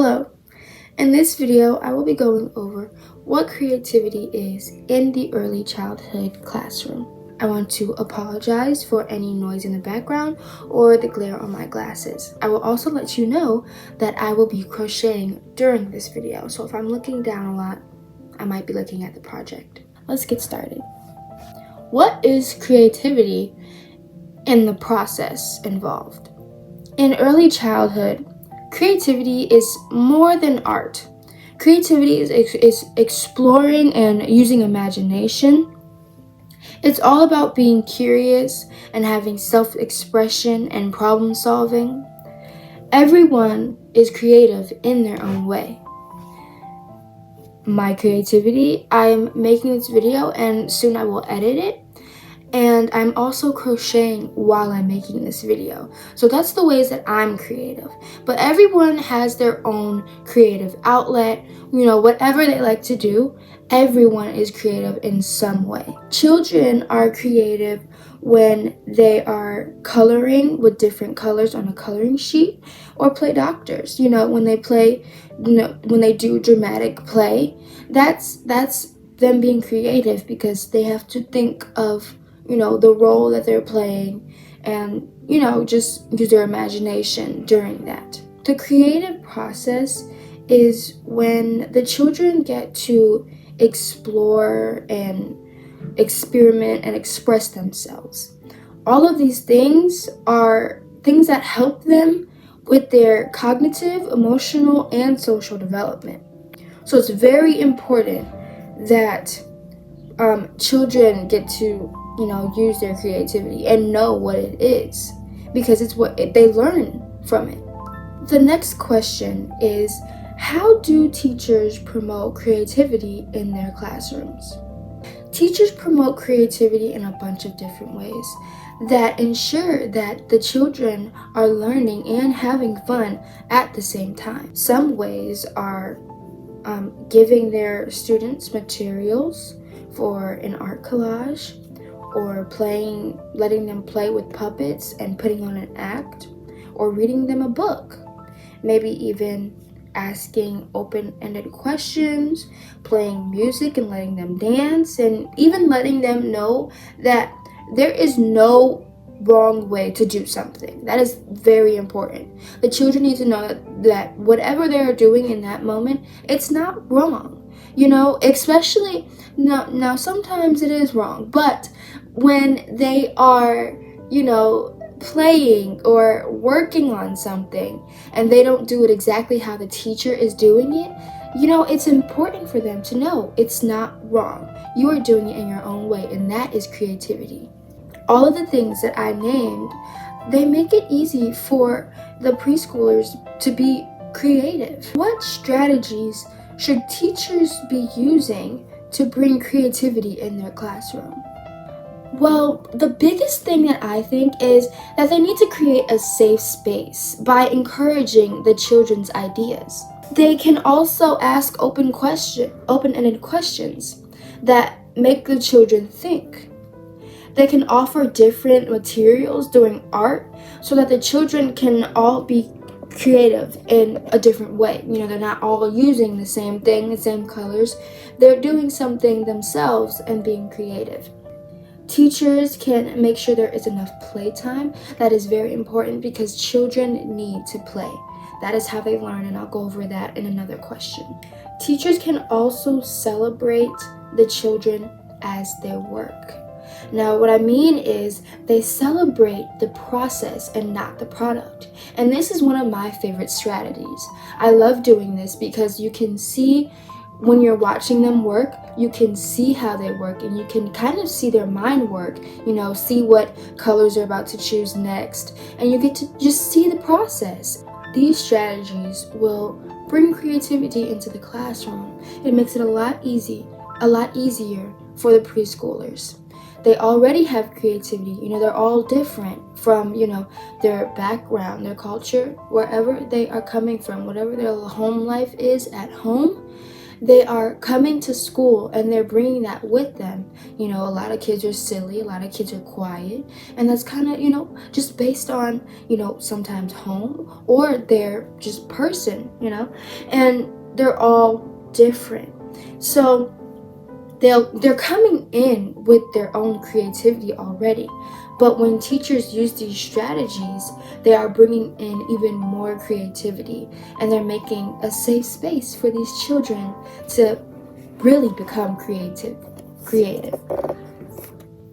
Hello! In this video, I will be going over what creativity is in the early childhood classroom. I want to apologize for any noise in the background or the glare on my glasses. I will also let you know that I will be crocheting during this video, so if I'm looking down a lot, I might be looking at the project. Let's get started. What is creativity in the process involved? In early childhood, creativity is more than art. Creativity is exploring and using imagination. It's all about being curious and having self-expression and problem solving. Everyone is creative in their own way. My creativity, I'm making this video and soon I will edit it. And I'm also crocheting while I'm making this video. So that's the ways that I'm creative. But everyone has their own creative outlet. Whatever they like to do, everyone is creative in some way. Children are creative when they are coloring with different colors on a coloring sheet or play doctors. When they play, when they do dramatic play, that's them being creative because they have to think of the role that they're playing and, just use their imagination during that. The creative process is when the children get to explore and experiment and express themselves. All of these things are things that help them with their cognitive, emotional, and social development. So it's very important that children get to use their creativity and know what it is because it's what they learn from it. The next question is, how do teachers promote creativity in their classrooms? Teachers promote creativity in a bunch of different ways that ensure that the children are learning and having fun at the same time. Some ways are giving their students materials for an art collage, or letting them play with puppets and putting on an act, or reading them a book. Maybe even asking open-ended questions, playing music and letting them dance, and even letting them know that there is no wrong way to do something. That is very important. The children need to know that whatever they're doing in that moment, it's not wrong. Especially now sometimes it is wrong, but when they are, playing or working on something and they don't do it exactly how the teacher is doing it, it's important for them to know it's not wrong. You are doing it in your own way, and that is creativity. All of the things that I named, they make it easy for the preschoolers to be creative. What strategies should teachers be using to bring creativity in their classroom? Well, the biggest thing that I think is that they need to create a safe space by encouraging the children's ideas. They can also ask open-ended questions that make the children think. They can offer different materials during art so that the children can all be creative in a different way. They're not all using the same thing, the same colors. They're doing something themselves and being creative. Teachers can make sure there is enough playtime. That is very important because children need to play. That is how they learn, and I'll go over that in another question. Teachers can also celebrate the children as their work. Now, what I mean is they celebrate the process and not the product. And this is one of my favorite strategies. I love doing this because you can see when you're watching them work, you can see how they work and you can kind of see their mind work, see what colors they're about to choose next, and you get to just see the process. These strategies will bring creativity into the classroom. It makes it a lot easier for the preschoolers. They already have creativity. They're all different from, their background, their culture, wherever they are coming from, whatever their home life is at home. they are coming to school and they're bringing that with them. A lot of kids are silly, a lot of kids are quiet, and that's kind of, just based on, sometimes home or their just person, and they're all different. So they're coming in with their own creativity already. But when teachers use these strategies, they are bringing in even more creativity, and they're making a safe space for these children to really become creative.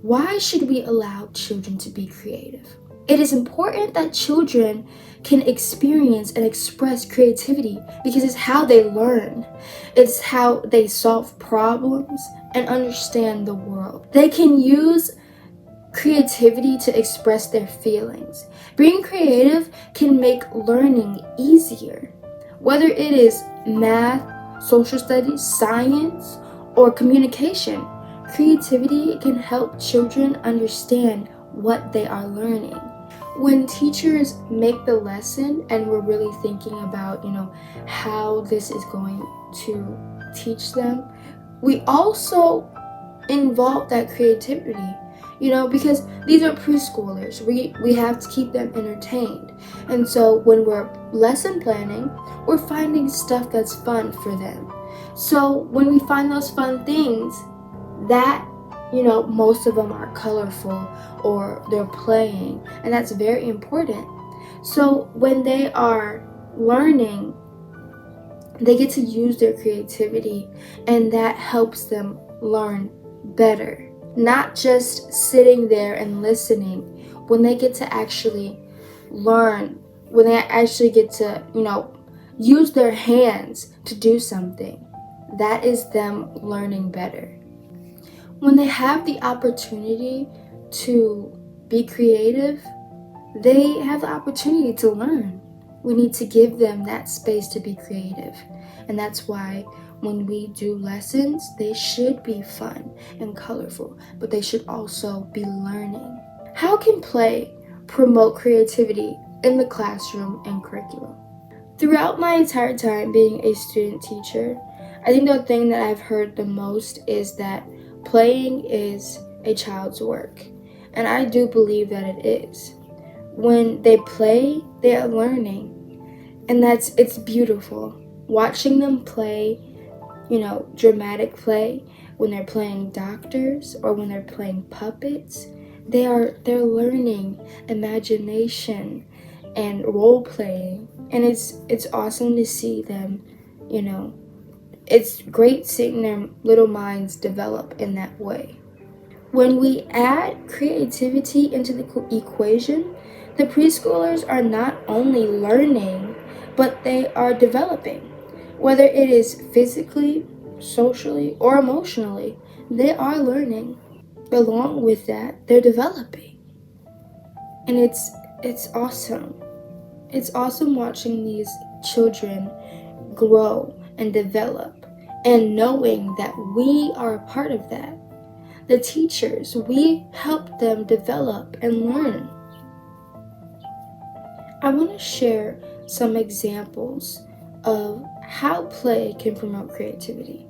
Why should we allow children to be creative? It is important that children can experience and express creativity because it's how they learn. It's how they solve problems and understand the world. They can use creativity to express their feelings. Being creative can make learning easier. Whether it is math, social studies, science, or communication, creativity can help children understand what they are learning. When teachers make the lesson and we're really thinking about, how this is going to teach them, we also involve that creativity, because these are preschoolers. We have to keep them entertained. And so when we're lesson planning, we're finding stuff that's fun for them. So when we find those fun things, that, most of them are colorful or they're playing, and that's very important. So when they are learning, they get to use their creativity, and that helps them learn better. Not just sitting there and listening. When they get to actually learn, when they actually get to, use their hands to do something, that is them learning better. When they have the opportunity to be creative, they have the opportunity to learn. We need to give them that space to be creative. And that's why when we do lessons, they should be fun and colorful, but they should also be learning. How can play promote creativity in the classroom and curriculum? Throughout my entire time being a student teacher, I think the thing that I've heard the most is that playing is a child's work. And I do believe that it is. When they play, they are learning. And it's beautiful. Watching them play, dramatic play, when they're playing doctors or when they're playing puppets, they're learning imagination and role playing. And it's awesome to see them, it's great seeing their little minds develop in that way. When we add creativity into the equation, the preschoolers are not only learning, but they are developing. Whether it is physically, socially, or emotionally, they are learning. Along with that, they're developing. And it's awesome. It's awesome watching these children grow and develop, and knowing that we are a part of that. The teachers, we help them develop and learn. I want to share some examples of how play can promote creativity.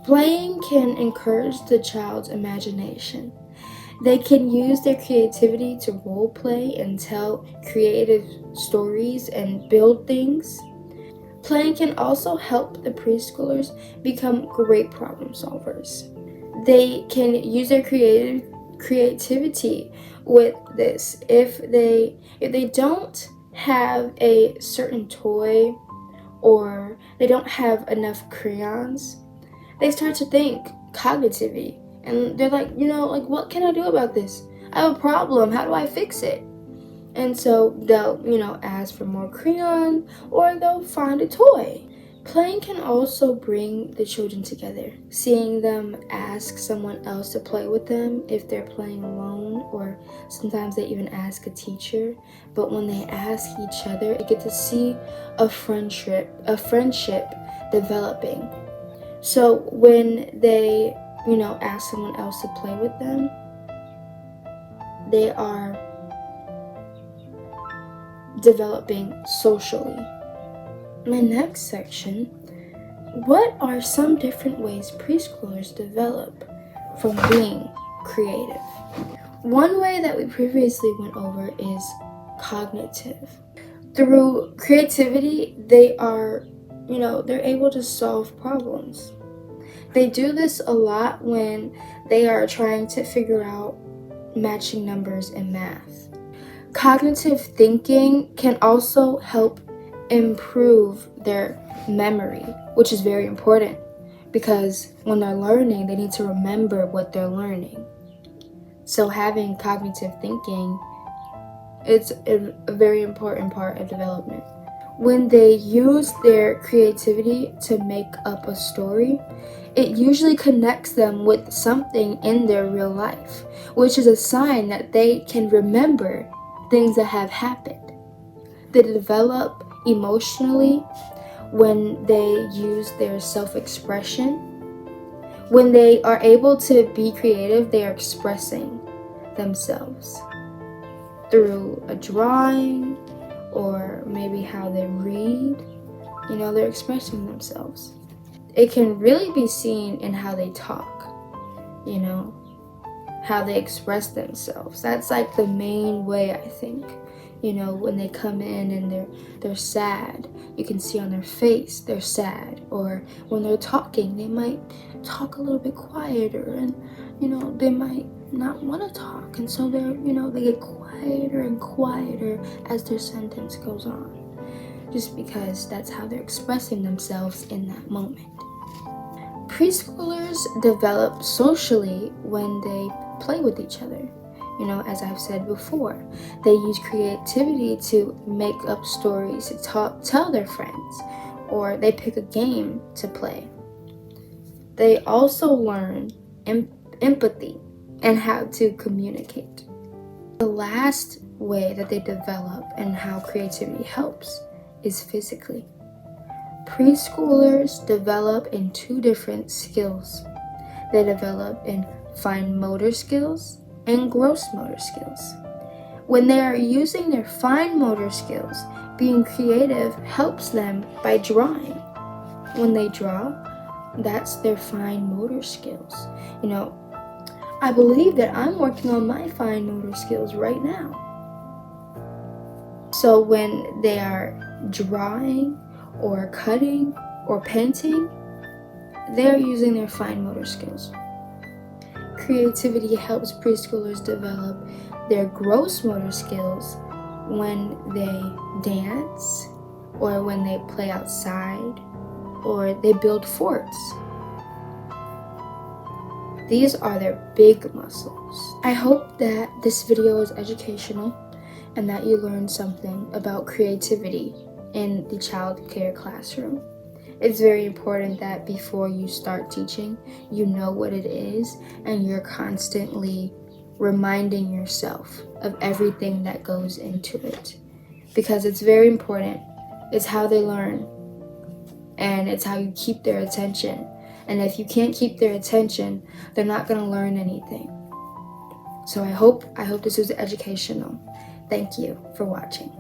Playing can encourage the child's imagination. They can use their creativity to role play and tell creative stories and build things. Playing can also help the preschoolers become great problem solvers. They can use their creativity with this. If they don't have a certain toy or they don't have enough crayons, they start to think cognitively, and they're like, what can I do about this? I have a problem. How do I fix it? And so they'll, ask for more crayon, or they'll find a toy. Playing can also bring the children together. Seeing them ask someone else to play with them if they're playing alone, or sometimes they even ask a teacher. But when they ask each other, you get to see a friendship developing. So when they, ask someone else to play with them, they are developing socially. My next section What are some different ways preschoolers develop from being creative? One way that we previously went over is cognitive. Through creativity, they're able to solve problems. They do this a lot when they are trying to figure out matching numbers in math. Cognitive thinking can also help improve their memory, which is very important because when they're learning, they need to remember what they're learning. So having cognitive thinking, it's a very important part of development. When they use their creativity to make up a story, it usually connects them with something in their real life, which is a sign that they can remember things that have happened. They develop emotionally when they use their self-expression. When they are able to be creative, they are expressing themselves through a drawing or maybe how they read. They're expressing themselves. It can really be seen in how they talk, how they express themselves. That's like the main way, I think. When they come in and they're sad, you can see on their face they're sad. Or when they're talking, they might talk a little bit quieter, and they might not want to talk, and so they get quieter and quieter as their sentence goes on, just because that's how they're expressing themselves in that moment. Preschoolers develop socially when they play with each other. As I've said before, they use creativity to make up stories to tell their friends, or they pick a game to play. They also learn empathy and how to communicate. The last way that they develop and how creativity helps is physically. Preschoolers develop in two different skills. They develop in fine motor skills and gross motor skills. When they are using their fine motor skills, being creative helps them by drawing. When they draw, that's their fine motor skills. I believe that I'm working on my fine motor skills right now. So when they are drawing or cutting or painting, they're using their fine motor skills. Creativity helps preschoolers develop their gross motor skills when they dance, or when they play outside, or they build forts. These are their big muscles. I hope that this video is educational and that you learned something about creativity in the child care classroom. It's very important that before you start teaching, you know what it is, and you're constantly reminding yourself of everything that goes into it. Because it's very important. It's how they learn, and it's how you keep their attention. And if you can't keep their attention, they're not going to learn anything. So I hope this was educational. Thank you for watching.